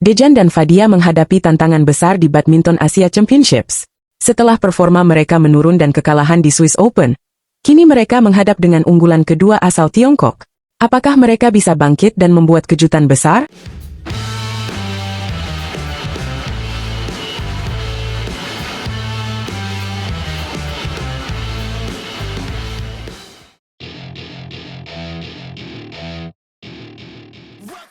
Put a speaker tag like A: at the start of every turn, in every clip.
A: Dejan dan Fadia menghadapi tantangan besar di Badminton Asia Championships. Setelah performa mereka menurun dan kekalahan di Swiss Open, kini mereka menghadap dengan unggulan kedua asal Tiongkok. Apakah mereka bisa bangkit dan membuat kejutan besar?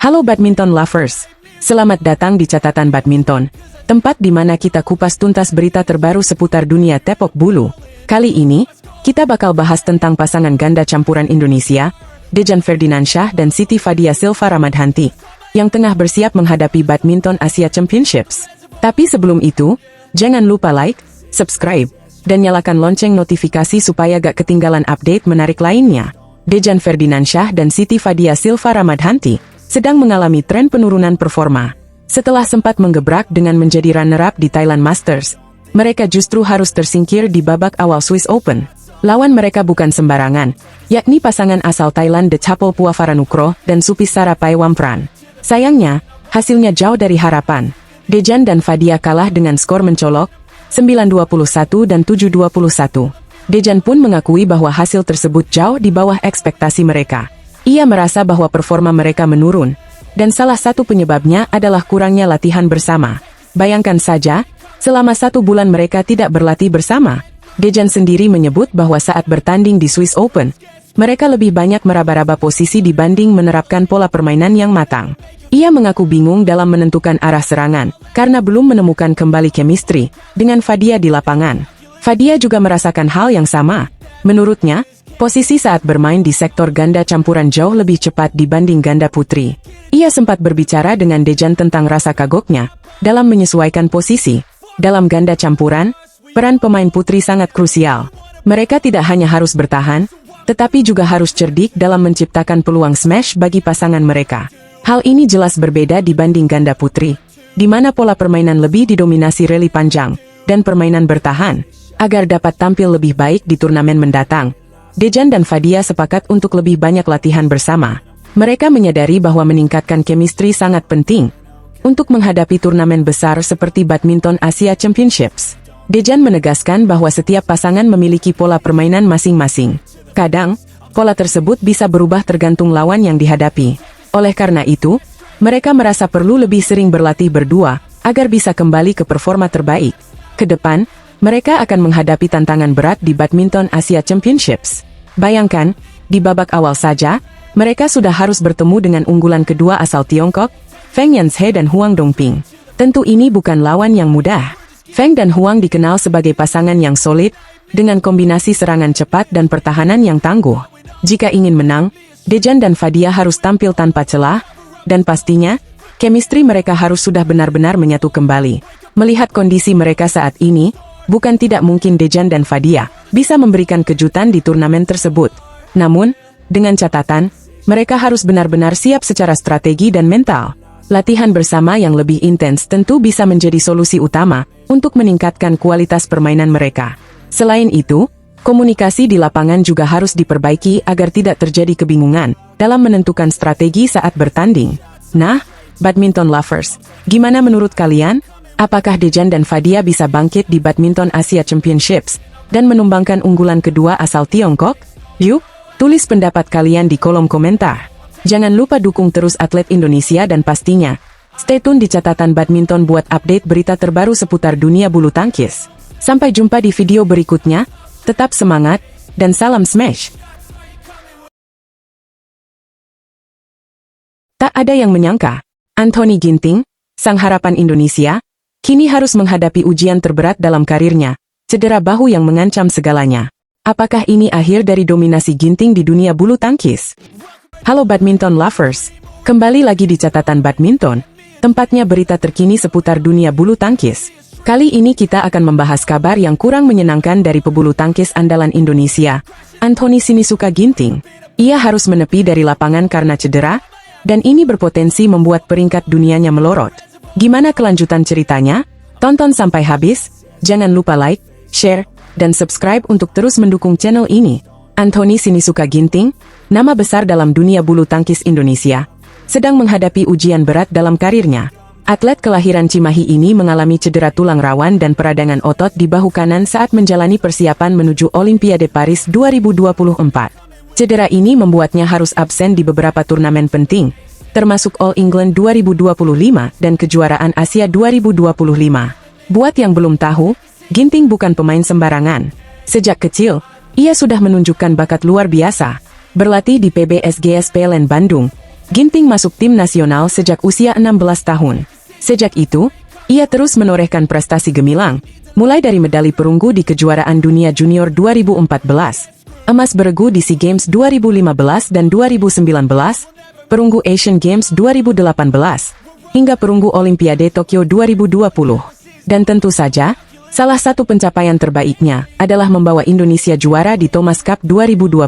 A: Halo badminton lovers, selamat datang di Catatan Badminton, tempat di mana kita kupas tuntas berita terbaru seputar dunia tepak bulu. Kali ini, kita bakal bahas tentang pasangan ganda campuran Indonesia, Dejan Ferdinansyah dan Siti Fadia Silva Ramadhanti, yang tengah bersiap menghadapi Badminton Asia Championships. Tapi sebelum itu, jangan lupa like, subscribe, dan nyalakan lonceng notifikasi supaya gak ketinggalan update menarik lainnya. Dejan Ferdinansyah dan Siti Fadia Silva Ramadhanti sedang mengalami tren penurunan performa. Setelah sempat menggebrak dengan menjadi runner-up di Thailand Masters, mereka justru harus tersingkir di babak awal Swiss Open. Lawan mereka bukan sembarangan, yakni pasangan asal Thailand Dechapol Puavaranukroh dan Supisara Paiwampran. Sayangnya, hasilnya jauh dari harapan. Dejan dan Fadia kalah dengan skor mencolok, 9-21 dan 7-21. Dejan pun mengakui bahwa hasil tersebut jauh di bawah ekspektasi mereka. Ia merasa bahwa performa mereka menurun, dan salah satu penyebabnya adalah kurangnya latihan bersama. Bayangkan saja, selama 1 bulan mereka tidak berlatih bersama. Dejan sendiri menyebut bahwa saat bertanding di Swiss Open, mereka lebih banyak meraba-raba posisi dibanding menerapkan pola permainan yang matang. Ia mengaku bingung dalam menentukan arah serangan, karena belum menemukan kembali chemistry dengan Fadia di lapangan. Fadia juga merasakan hal yang sama. Menurutnya, posisi saat bermain di sektor ganda campuran jauh lebih cepat dibanding ganda putri. Ia sempat berbicara dengan Dejan tentang rasa kagoknya dalam menyesuaikan posisi. Dalam ganda campuran, peran pemain putri sangat krusial. Mereka tidak hanya harus bertahan, tetapi juga harus cerdik dalam menciptakan peluang smash bagi pasangan mereka. Hal ini jelas berbeda dibanding ganda putri, di mana pola permainan lebih didominasi rally panjang dan permainan bertahan, agar dapat tampil lebih baik di turnamen mendatang. Dejan dan Fadia sepakat untuk lebih banyak latihan bersama. Mereka menyadari bahwa meningkatkan chemistry sangat penting untuk menghadapi turnamen besar seperti Badminton Asia Championships. Dejan menegaskan bahwa setiap pasangan memiliki pola permainan masing-masing. Kadang, pola tersebut bisa berubah tergantung lawan yang dihadapi. Oleh karena itu, mereka merasa perlu lebih sering berlatih berdua agar bisa kembali ke performa terbaik. Ke depan, mereka akan menghadapi tantangan berat di Badminton Asia Championships. Bayangkan, di babak awal saja, mereka sudah harus bertemu dengan unggulan kedua asal Tiongkok, Feng Yanzhe dan Huang Dongping. Tentu ini bukan lawan yang mudah. Feng dan Huang dikenal sebagai pasangan yang solid, dengan kombinasi serangan cepat dan pertahanan yang tangguh. Jika ingin menang, Dejan dan Fadia harus tampil tanpa celah, dan pastinya, chemistry mereka harus sudah benar-benar menyatu kembali. Melihat kondisi mereka saat ini, bukan tidak mungkin Dejan dan Fadia bisa memberikan kejutan di turnamen tersebut. Namun, dengan catatan, mereka harus benar-benar siap secara strategi dan mental. Latihan bersama yang lebih intens tentu bisa menjadi solusi utama untuk meningkatkan kualitas permainan mereka. Selain itu, komunikasi di lapangan juga harus diperbaiki agar tidak terjadi kebingungan dalam menentukan strategi saat bertanding. Nah, badminton lovers, gimana menurut kalian? Apakah Dejan dan Fadia bisa bangkit di Badminton Asia Championships dan menumbangkan unggulan kedua asal Tiongkok? Yuk, tulis pendapat kalian di kolom komentar. Jangan lupa dukung terus atlet Indonesia dan pastinya, stay tune di Catatan Badminton buat update berita terbaru seputar dunia bulu tangkis. Sampai jumpa di video berikutnya, tetap semangat, dan salam smash! Tak ada yang menyangka, Anthony Ginting, sang harapan Indonesia, kini harus menghadapi ujian terberat dalam karirnya, cedera bahu yang mengancam segalanya. Apakah ini akhir dari dominasi Ginting di dunia bulu tangkis? Halo badminton lovers, kembali lagi di Catatan Badminton, tempatnya berita terkini seputar dunia bulu tangkis. Kali ini kita akan membahas kabar yang kurang menyenangkan dari pebulu tangkis andalan Indonesia, Anthony Sinisuka Ginting. Ia harus menepi dari lapangan karena cedera, dan ini berpotensi membuat peringkat dunianya melorot. Gimana kelanjutan ceritanya? Tonton sampai habis, jangan lupa like, share, dan subscribe untuk terus mendukung channel ini. Anthony Sinisuka Ginting, nama besar dalam dunia bulu tangkis Indonesia, sedang menghadapi ujian berat dalam karirnya. Atlet kelahiran Cimahi ini mengalami cedera tulang rawan dan peradangan otot di bahu kanan saat menjalani persiapan menuju Olimpiade Paris 2024. Cedera ini membuatnya harus absen di beberapa turnamen penting, termasuk All England 2025 dan Kejuaraan Asia 2025. Buat yang belum tahu, Ginting bukan pemain sembarangan. Sejak kecil, ia sudah menunjukkan bakat luar biasa. Berlatih di PBSGS PLN Bandung, Ginting masuk tim nasional sejak usia 16 tahun. Sejak itu, ia terus menorehkan prestasi gemilang, mulai dari medali perunggu di Kejuaraan Dunia Junior 2014, emas beregu di SEA Games 2015 dan 2019, perunggu Asian Games 2018, hingga perunggu Olimpiade Tokyo 2020. Dan tentu saja, salah satu pencapaian terbaiknya adalah membawa Indonesia juara di Thomas Cup 2020.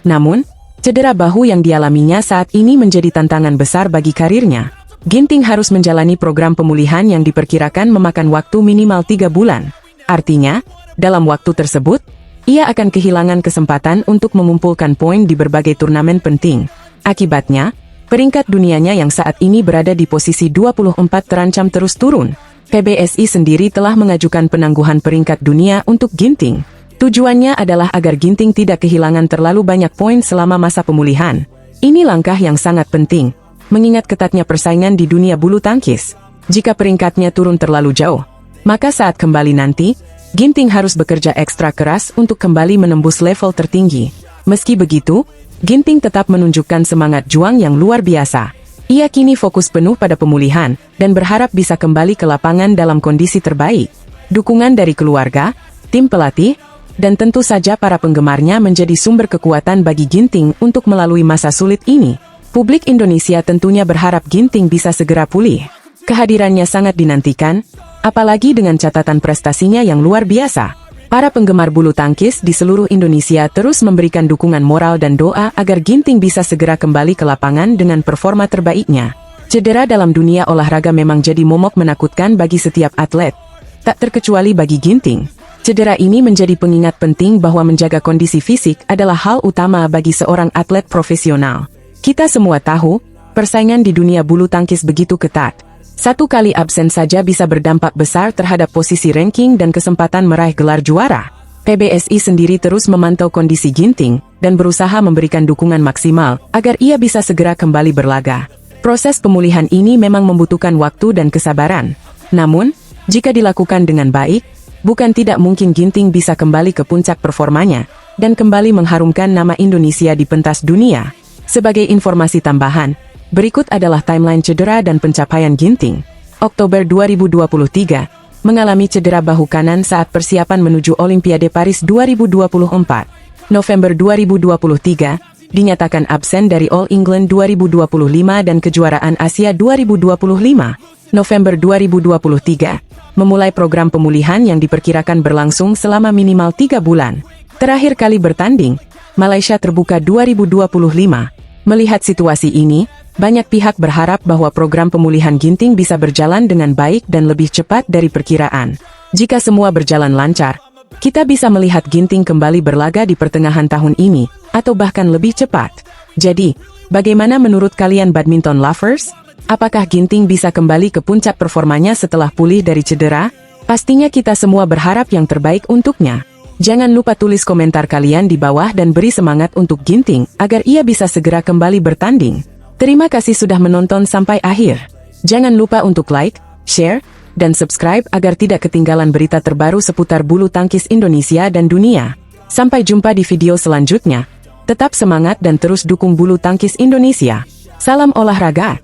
A: Namun, cedera bahu yang dialaminya saat ini menjadi tantangan besar bagi karirnya. Ginting harus menjalani program pemulihan yang diperkirakan memakan waktu minimal 3 bulan. Artinya, dalam waktu tersebut, ia akan kehilangan kesempatan untuk mengumpulkan poin di berbagai turnamen penting. Akibatnya, peringkat dunianya yang saat ini berada di posisi 24 terancam terus turun. PBSI sendiri telah mengajukan penangguhan peringkat dunia untuk Ginting. Tujuannya adalah agar Ginting tidak kehilangan terlalu banyak poin selama masa pemulihan. Ini langkah yang sangat penting, mengingat ketatnya persaingan di dunia bulu tangkis. Jika peringkatnya turun terlalu jauh, maka saat kembali nanti, Ginting harus bekerja ekstra keras untuk kembali menembus level tertinggi. Meski begitu, Ginting tetap menunjukkan semangat juang yang luar biasa. Ia kini fokus penuh pada pemulihan, dan berharap bisa kembali ke lapangan dalam kondisi terbaik. Dukungan dari keluarga, tim pelatih, dan tentu saja para penggemarnya menjadi sumber kekuatan bagi Ginting untuk melalui masa sulit ini. Publik Indonesia tentunya berharap Ginting bisa segera pulih. Kehadirannya sangat dinantikan, apalagi dengan catatan prestasinya yang luar biasa. Para penggemar bulu tangkis di seluruh Indonesia terus memberikan dukungan moral dan doa agar Ginting bisa segera kembali ke lapangan dengan performa terbaiknya. Cedera dalam dunia olahraga memang jadi momok menakutkan bagi setiap atlet, tak terkecuali bagi Ginting. Cedera ini menjadi pengingat penting bahwa menjaga kondisi fisik adalah hal utama bagi seorang atlet profesional. Kita semua tahu, persaingan di dunia bulu tangkis begitu ketat. Satu kali absen saja bisa berdampak besar terhadap posisi ranking dan kesempatan meraih gelar juara. PBSI sendiri terus memantau kondisi Ginting dan berusaha memberikan dukungan maksimal agar ia bisa segera kembali berlaga. Proses pemulihan ini memang membutuhkan waktu dan kesabaran. Namun, jika dilakukan dengan baik, bukan tidak mungkin Ginting bisa kembali ke puncak performanya dan kembali mengharumkan nama Indonesia di pentas dunia. Sebagai informasi tambahan, berikut adalah timeline cedera dan pencapaian Ginting. Oktober 2023, mengalami cedera bahu kanan saat persiapan menuju Olimpiade Paris 2024. November 2023, dinyatakan absen dari All England 2025 dan Kejuaraan Asia 2025. November 2023, memulai program pemulihan yang diperkirakan berlangsung selama minimal 3 bulan. Terakhir kali bertanding, Malaysia Terbuka 2025. Melihat situasi ini, banyak pihak berharap bahwa program pemulihan Ginting bisa berjalan dengan baik dan lebih cepat dari perkiraan. Jika semua berjalan lancar, kita bisa melihat Ginting kembali berlaga di pertengahan tahun ini, atau bahkan lebih cepat. Jadi, bagaimana menurut kalian badminton lovers? Apakah Ginting bisa kembali ke puncak performanya setelah pulih dari cedera? Pastinya kita semua berharap yang terbaik untuknya. Jangan lupa tulis komentar kalian di bawah dan beri semangat untuk Ginting agar ia bisa segera kembali bertanding. Terima kasih sudah menonton sampai akhir. Jangan lupa untuk like, share, dan subscribe agar tidak ketinggalan berita terbaru seputar bulu tangkis Indonesia dan dunia. Sampai jumpa di video selanjutnya. Tetap semangat dan terus dukung bulu tangkis Indonesia. Salam olahraga.